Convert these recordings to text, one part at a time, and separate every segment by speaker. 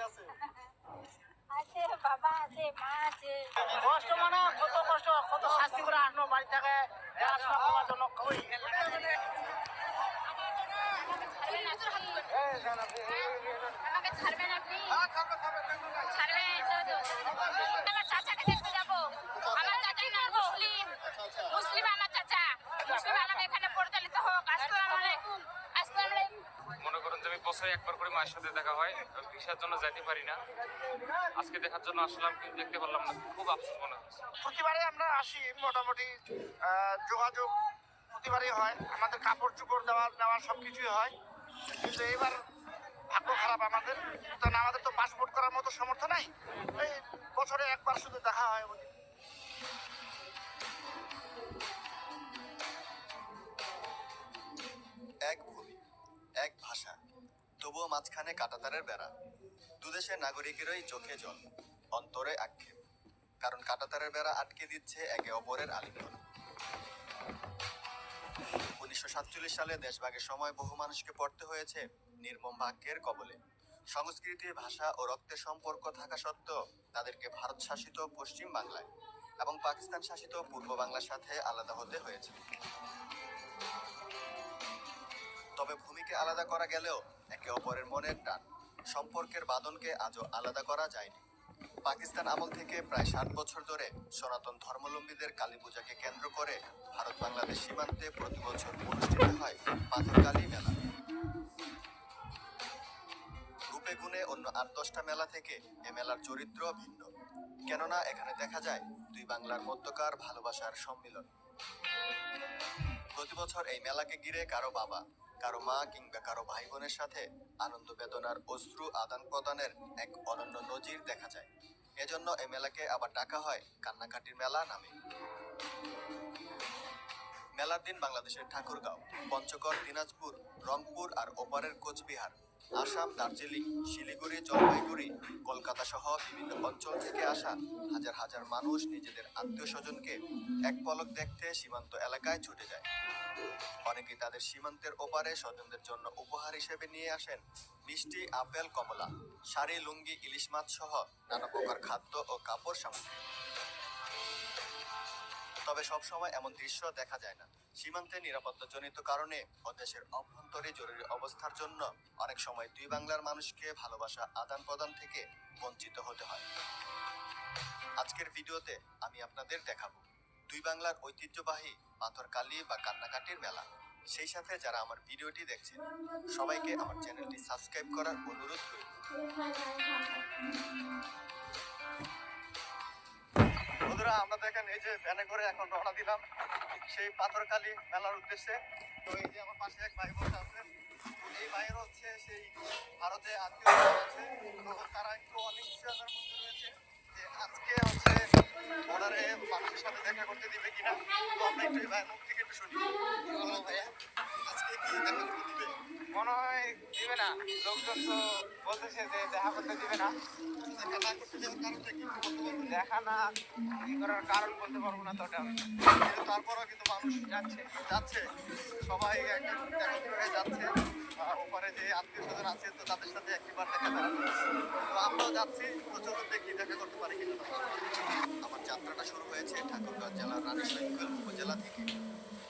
Speaker 1: আছে বাবা আছে মা আছে।
Speaker 2: কষ্ট মানে কত কষ্ট, কত শাস্তি করে আসলো বাড়ি থেকে দেখাশোনা করার জন্য।
Speaker 1: আমাকে ছাড়বেন আপনি? ছাড়বেন? আমার চাচাকে দেখতে যাবো। আমার চাচাই না মুসলিম, মুসলিম আমার চাচা। মুসলিম আলম এখানে পরিচালিত হোক। আসসালামু আলাইকুম। আসসালামু আলাইকুম।
Speaker 3: মনে করেন যে আমি বছরে একবার করে মায়ের সাথে দেখা হয়, ভিসার জন্য যেতে পারি না। আজকে দেখার জন্য আসলাম, কিন্তু দেখতে পারলাম না, খুব আফসোস মনে হচ্ছে।
Speaker 2: প্রতিবারে আমরা আসি, মোটামুটি যোগাযোগ প্রতিবারই হয়, আমাদের কাপড় চোপড় দেওয়ার সবকিছুই হয়। কিন্তু এবার ভাগ্য খারাপ আমাদের, কারণ আমাদের তো পাসপোর্ট করার মতো সামর্থ্য নাই। এই বছরে একবার শুধু দেখা হয়।
Speaker 4: এক ভূমি, এক ভাষা, তবুও মাঝখানে কাঁটাতারের বেড়া। দুদেশের নাগরিকেরই চোখে জল, অন্তরে আক্ষেপ, কারণ কাঁটাতারের বেড়া আটকে দিচ্ছে একে অপরের আলিঙ্গন। 1947 সালে দেশভাগের সময় বহু মানুষকে পড়তে হয়েছে নির্মম ভাগ্যের কবলে। সংস্কৃতি, ভাষা ও রক্তের সম্পর্ক থাকা সত্ত্বেও তাদেরকে ভারত শাসিত পশ্চিম বাংলায় এবং পাকিস্তান শাসিত পূর্ব বাংলার সাথে আলাদা হতে হয়েছে। তবে ভূমিকে আলাদা করা গেলেও একে অপরের মনের টান, সম্পর্কের বাঁধনকে আজও আলাদা করা যায়নি। পাকিস্তান আমল থেকে প্রায় 60 বছর ধরে সনাতন ধর্মাবলম্বীদের কালী পূজাকে কেন্দ্র করে ভারত বাংলাদেশ সীমান্তে প্রতি বছর অনুষ্ঠিত হয় পাথরকালী মেলা। রূপে গুণে অন্য 8-10টা মেলা থেকে এ মেলার চরিত্র ভিন্ন, কেননা এখানে দেখা যায় দুই বাংলার মধ্যকার ভালোবাসার সম্মিলন। প্রতি বছর এই মেলাকে ঘিরে কারো বাবা, কারো মা কিংবা কারো ভাই বোনের সাথে আনন্দ বেদনার অশ্রু আদান প্রদানের এক অনন্য নজির দেখা যায়। এজন্য এই মেলাকে আবার ডাকা হয় কান্নাকাটির মেলা নামে। মেলার দিন বাংলাদেশের ঠাকুরগাঁও, পঞ্চগড়, দিনাজপুর, রংপুর আর ওপারের কোচবিহার, আসাম, দার্জিলিং, শিলিগুড়ি, জলপাইগুড়ি, কলকাতা সহ বিভিন্ন অঞ্চল থেকে আসা হাজার হাজার মানুষ নিজেদের আত্মীয় স্বজনকে এক পলক দেখতে সীমান্ত এলাকায় ছুটে যায়। অনেকে তাদের সীমান্তের ওপারে স্বজনদের জন্য উপহার হিসেবে নিয়ে আসেন মিষ্টি, আপেল, কমলা, শাড়ি, লুঙ্গি, ইলিশ মাছ সহ নানা প্রকার খাদ্য ও কাপড় সামগ্রী। তবে সবসময় এমন দৃশ্য দেখা যায় না। সীমান্তে নিরাপত্তাজনিত কারণে ও দেশের অভ্যন্তরে জরুরি অবস্থার জন্য অনেক সময় দুই বাংলার মানুষকে ভালোবাসা আদান প্রদান থেকে বঞ্চিত হতে হয়। আজকের ভিডিওতে আমি আপনাদের দেখাবো দুই বাংলার ঐতিহ্যবাহী পাথরকালী বা কান্নাকাটির মেলা। সেই সাথে যারা আমার ভিডিওটি দেখছেন সবাইকে আমার চ্যানেলটি সাবস্ক্রাইব করার অনুরোধ রইল। বন্ধুরা, আমরা দেখেন এই যে ভ্যানে করে এখন রওনা দিলাম সেই পাথরকালী মেলার উদ্দেশ্যে। তো এই যে আমার পাশে এক ভাই বসে আছে, এই ভাইয়ের হচ্ছে সেই ভারতে আত্মীয় আছে, তো তারা একটু অনিশ্চয়তার মধ্যে রয়েছে যে আজকে হচ্ছে বর্ডারে মানুষের সাথে দেখা করতে দিবে কিনা। তো আমরা একটু এই ভাইয়ের মুখ থেকে একটু শুনি। বলো ভাইয়া, আজকে কি দেখা করতে দিবে?
Speaker 2: মনে হয় দিবে না, লোকজন তো বলতেছে যে দেখা করতে দিবে না।
Speaker 4: দেখা না করতে দেওয়ার কারণটা কি বলতে পারবেন?
Speaker 2: দেখা না করার কারণ বলতে পারবো না, তো ওটা
Speaker 4: তারপরেও কিন্তু মানুষ যাচ্ছে, সবাই একত্র হয়ে যাচ্ছে। ওপারে যে আত্মীয় স্বজন আছে তো তাদের সাথে একবার দেখা করা, তো আমরাও যাচ্ছি, তো চলো দেখি দেখা করতে পারি কিনা। আমার যাত্রাটা শুরু হয়েছে ঠাকুরগাঁও জেলার রানীশঙ্কর উপজেলা থেকে।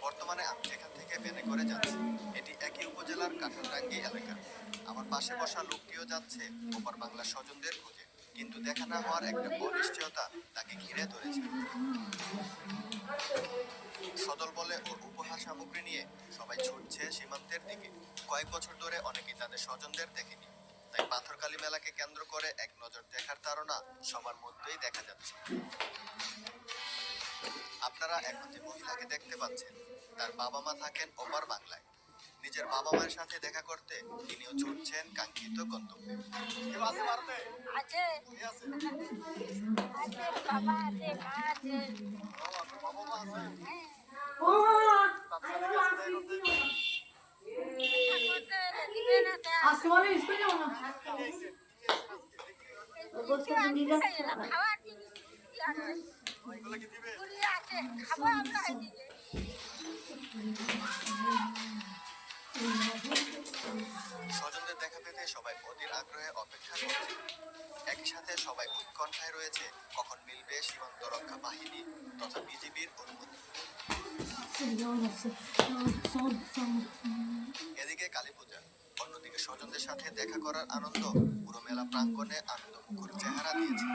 Speaker 4: বর্তমানে আমি যেখান থেকে ভ্যানে করে যাচ্ছি এটি একই উপজেলার কাঁঠালডাঙ্গি এলাকা। আমার পাশে বসা লোকটিও যাচ্ছে ওপার বাংলার স্বজনদের খোঁজে, কিন্তু দেখা না হওয়ার একটা অনিশ্চয়তা তাকে ঘিরে ধরেছে। সদল বলে ও উপহার সামগ্রী নিয়ে সবাই ছুটছে সীমান্তের দিকে। কয়েক বছর ধরে অনেকেই তাদের স্বজনদের দেখেনি, তাই পাথরকালী মেলাকে কেন্দ্র করে এক নজর দেখার তাড়না সবার মধ্যেই দেখা যাচ্ছে। আপনারা এখন যে মহিলাকে দেখতে পাচ্ছেন তার বাবা মা থাকেন ওপার বাংলায়। নিজের বাবা মায়ের সাথে দেখা করতে তিনিও ছুটছেন কাঙ্ক্ষিত গন্তব্যে।
Speaker 1: আছে আছে বাবা আছে মা আছে।
Speaker 4: বাবা মা আছে?
Speaker 5: আজকে বলে স্কুলে যাবো না।
Speaker 1: খাওয়ার জিনিস আছে, খাবো আমরা।
Speaker 4: স্বজনদের দেখা পেতে সবাই অধীর আগ্রহে অপেক্ষা করছে। একই সাথে সবাই উৎকণ্ঠায় রয়েছে কখন মিলবে সীমান্ত রক্ষা বাহিনী তথা বিজিবির অনুমতি। এদিকে কালী পূজা, অন্যদিকে স্বজনদের সাথে দেখা করার আনন্দ পুরো মেলা প্রাঙ্গণে আনন্দমুখর চেহারা দিয়েছে।